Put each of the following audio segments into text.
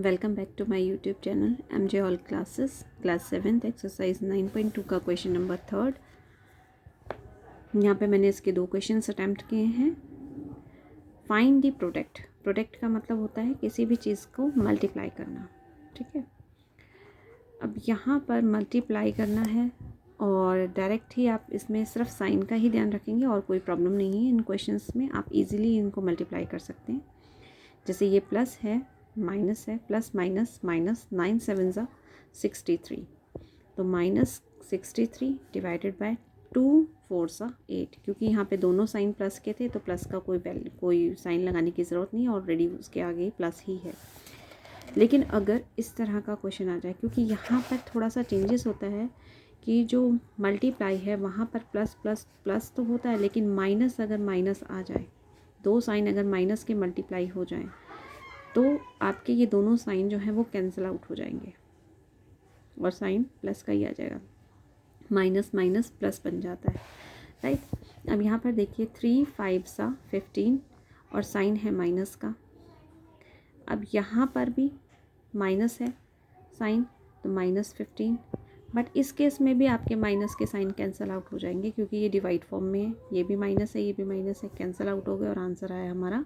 Welcome back to my YouTube channel MJ all classes class 7th exercise 9.2 का question number 3। यहाँ पे मैंने इसके 2 क्वेश्चंस अटैम्प्ट किए हैं। Find the product. प्रोडक्ट का मतलब होता है किसी भी चीज़ को मल्टीप्लाई करना। ठीक है, अब यहाँ पर मल्टीप्लाई करना है और डायरेक्ट ही आप इसमें सिर्फ साइन का ही ध्यान रखेंगे और कोई प्रॉब्लम नहीं है। इन क्वेश्चंस में आप इजीली इनको मल्टीप्लाई कर सकते हैं। जैसे ये प्लस है, माइनस है, प्लस माइनस माइनस, 9 7 ज़ा 63, तो -63 डिवाइडेड बाय 2 4 ज़ा 8। क्योंकि यहाँ पे दोनों साइन प्लस के थे तो प्लस का कोई साइन लगाने की ज़रूरत नहीं, ऑलरेडी उसके आगे प्लस ही है। लेकिन अगर इस तरह का क्वेश्चन आ जाए, क्योंकि यहाँ पर थोड़ा सा चेंजेस होता है कि जो मल्टीप्लाई है वहाँ पर प्लस प्लस प्लस तो होता है, लेकिन माइनस अगर माइनस आ जाए, 2 साइन अगर माइनस के मल्टीप्लाई हो जाएं तो आपके ये दोनों साइन जो हैं वो कैंसिल आउट हो जाएंगे और साइन प्लस का ही आ जाएगा। माइनस माइनस प्लस बन जाता है, राइट। अब यहाँ पर देखिए 3 5 सा 15 और साइन है माइनस का। अब यहाँ पर भी माइनस है साइन, तो -15। बट इस केस में भी आपके माइनस के साइन कैंसिल आउट हो जाएंगे क्योंकि ये डिवाइड फॉर्म में है। ये भी माइनस है, ये भी माइनस है, कैंसिल आउट हो गए और आंसर आया हमारा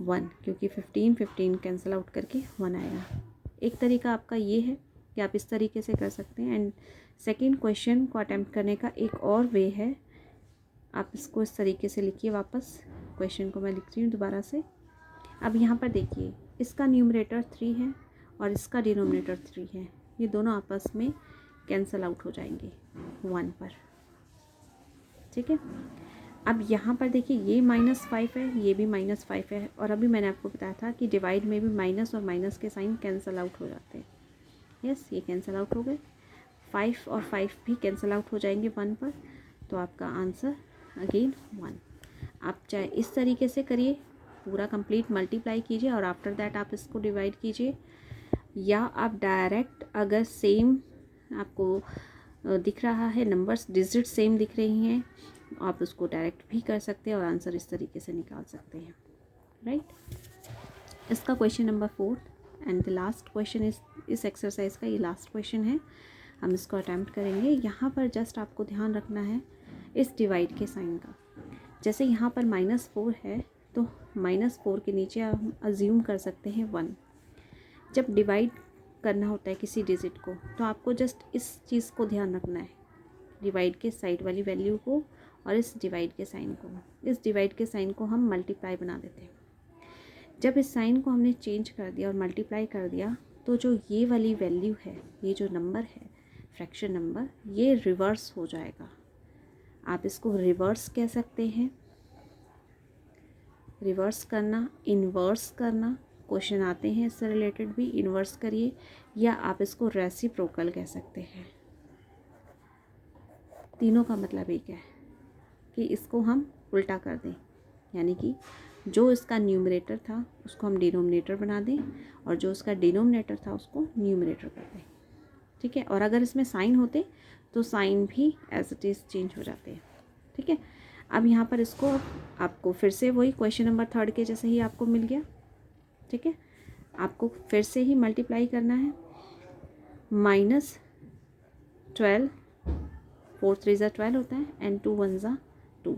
1, क्योंकि 15 कैंसिल आउट करके 1 आएगा। एक तरीका आपका ये है कि आप इस तरीके से कर सकते हैं। एंड सेकंड क्वेश्चन को अटेम्प्ट करने का एक और वे है, आप इसको इस तरीके से लिखिए। वापस क्वेश्चन को मैं लिख रही हूँ दोबारा से। अब यहाँ पर देखिए, इसका न्यूमरेटर 3 है और इसका डिनोमिनेटर 3 है। ये दोनों आपस में कैंसिल आउट हो जाएंगे 1 पर। ठीक है, अब यहाँ पर देखिए ये -5 है, ये भी -5 है, और अभी मैंने आपको बताया था कि डिवाइड में भी माइनस और माइनस के साइन कैंसिल आउट हो जाते हैं। यस, ये कैंसिल आउट हो गए। 5 और 5 भी कैंसिल आउट हो जाएंगे 1 पर, तो आपका आंसर अगेन 1। आप चाहे इस तरीके से करिए, पूरा कंप्लीट मल्टीप्लाई कीजिए और आफ्टर दैट आप इसको डिवाइड कीजिए, या आप डायरेक्ट अगर सेम आपको दिख रहा है, नंबर्स डिजिट सेम दिख रही हैं, आप उसको डायरेक्ट भी कर सकते हैं और आंसर इस तरीके से निकाल सकते हैं, राइट। इसका question number 4 and the last question इस एक्सरसाइज का ये लास्ट क्वेश्चन है। हम इसको अटैम्प्ट करेंगे। यहाँ पर जस्ट आपको ध्यान रखना है इस डिवाइड के साइन का। जैसे यहाँ पर -4 है तो -4 के नीचे हम अज्यूम कर सकते हैं 1। जब डिवाइड करना होता है किसी डिजिट को तो आपको जस्ट इस चीज़ को ध्यान रखना है, डिवाइड के साइड वाली वैल्यू को और इस डिवाइड के साइन को। इस डिवाइड के साइन को हम मल्टीप्लाई बना देते हैं। जब इस साइन को हमने चेंज कर दिया और मल्टीप्लाई कर दिया तो जो ये वाली वैल्यू है, ये जो नंबर है फ्रैक्शन नंबर, ये रिवर्स हो जाएगा। आप इसको रिवर्स कह सकते हैं। रिवर्स करना, इन्वर्स करना, क्वेश्चन आते हैं इससे रिलेटेड भी, इन्वर्स करिए, या आप इसको रेसिप्रोकल कह सकते हैं। तीनों का मतलब एक है कि इसको हम उल्टा कर दें, यानी कि जो इसका न्यूमरेटर था उसको हम डिनोमिनेटर बना दें और जो उसका डिनोमिनेटर था उसको न्यूमरेटर कर दें। ठीक है, और अगर इसमें साइन होते तो साइन भी एज इट इज़ चेंज हो जाते हैं। ठीक है, अब यहाँ पर इसको आपको फिर से वही क्वेश्चन नंबर 3 के जैसे ही आपको मिल गया। ठीक है, आपको फिर से ही मल्टीप्लाई करना है। -12, 4 3 ज़ा 12 होता है एंड 2 1 ज़ा 2।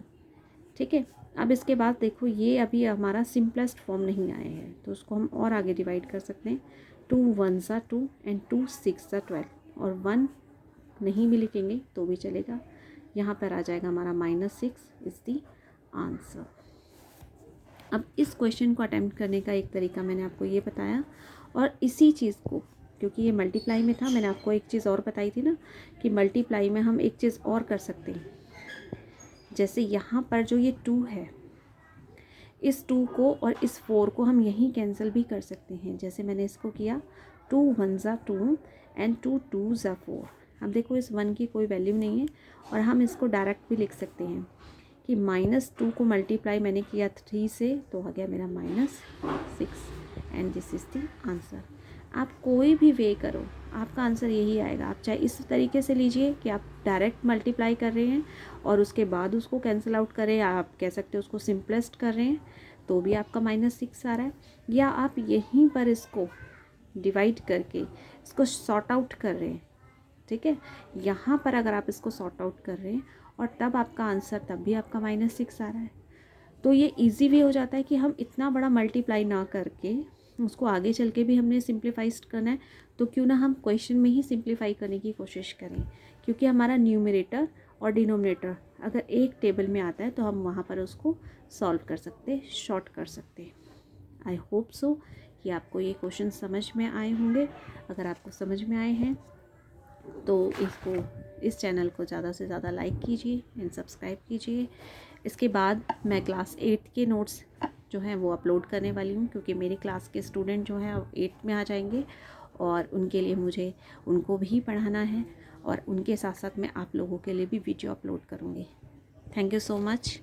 ठीक है, अब इसके बाद देखो ये अभी हमारा सिंपलेस्ट फॉर्म नहीं आए हैं तो उसको हम और आगे डिवाइड कर सकते हैं। 2 1 ज़ा 2 एंड 2 6 ज़ा 12, और 1 नहीं भी लिखेंगे तो भी चलेगा। यहाँ पर आ जाएगा हमारा -6 इज़ दी आंसर। अब इस क्वेश्चन को अटेम्प्ट करने का एक तरीका मैंने आपको ये बताया, और इसी चीज़ को, क्योंकि ये मल्टीप्लाई में था, मैंने आपको एक चीज़ और बताई थी ना कि मल्टीप्लाई में हम एक चीज़ और कर सकते हैं। जैसे यहाँ पर जो ये 2 है, इस 2 को और इस 4 को हम यहीं कैंसिल भी कर सकते हैं। जैसे मैंने इसको किया, 2 1 ज़ा 2 एंड 2 2 ज़ा 4। अब देखो इस 1 की कोई वैल्यू नहीं है और हम इसको डायरेक्ट भी लिख सकते हैं कि -2 को मल्टीप्लाई मैंने किया 3 से तो आ गया मेरा -6 and this is the answer. आप कोई भी वे करो आपका आंसर यही आएगा। आप चाहे इस तरीके से लीजिए कि आप डायरेक्ट मल्टीप्लाई कर रहे हैं और उसके बाद उसको कैंसिल आउट करें, या आप कह सकते हो उसको सिंपलेस्ट कर रहे हैं तो भी आपका -6 आ रहा है, या आप यहीं पर इसको डिवाइड करके इसको सॉर्ट आउट कर रहे हैं, ठीक है, यहाँ पर अगर आप इसको सॉर्ट आउट कर रहे हैं और तब आपका आंसर तब भी आपका -6 आ रहा है, तो ये इजी वे हो जाता है कि हम इतना बड़ा मल्टीप्लाई ना करके उसको आगे चल के भी हमने सिंप्लीफाइज करना है, तो क्यों ना हम क्वेश्चन में ही सिंप्लीफाई करने की कोशिश करें, क्योंकि हमारा न्यूमरेटर और डिनोमिनेटर अगर एक टेबल में आता है तो हम वहाँ पर उसको सॉल्व कर सकते, शॉर्ट कर सकते। आई होप सो कि आपको ये क्वेश्चन समझ में आए होंगे। अगर आपको समझ में आए हैं तो इस चैनल को ज़्यादा से ज़्यादा लाइक कीजिए एंड सब्सक्राइब कीजिए। इसके बाद मैं क्लास 8 के नोट्स जो हैं वो अपलोड करने वाली हूँ, क्योंकि मेरी क्लास के स्टूडेंट जो हैं अब 8 में आ जाएंगे और उनके लिए मुझे उनको भी पढ़ाना है, और उनके साथ साथ मैं आप लोगों के लिए भी वीडियो अपलोड करूँगी। Thank you so much.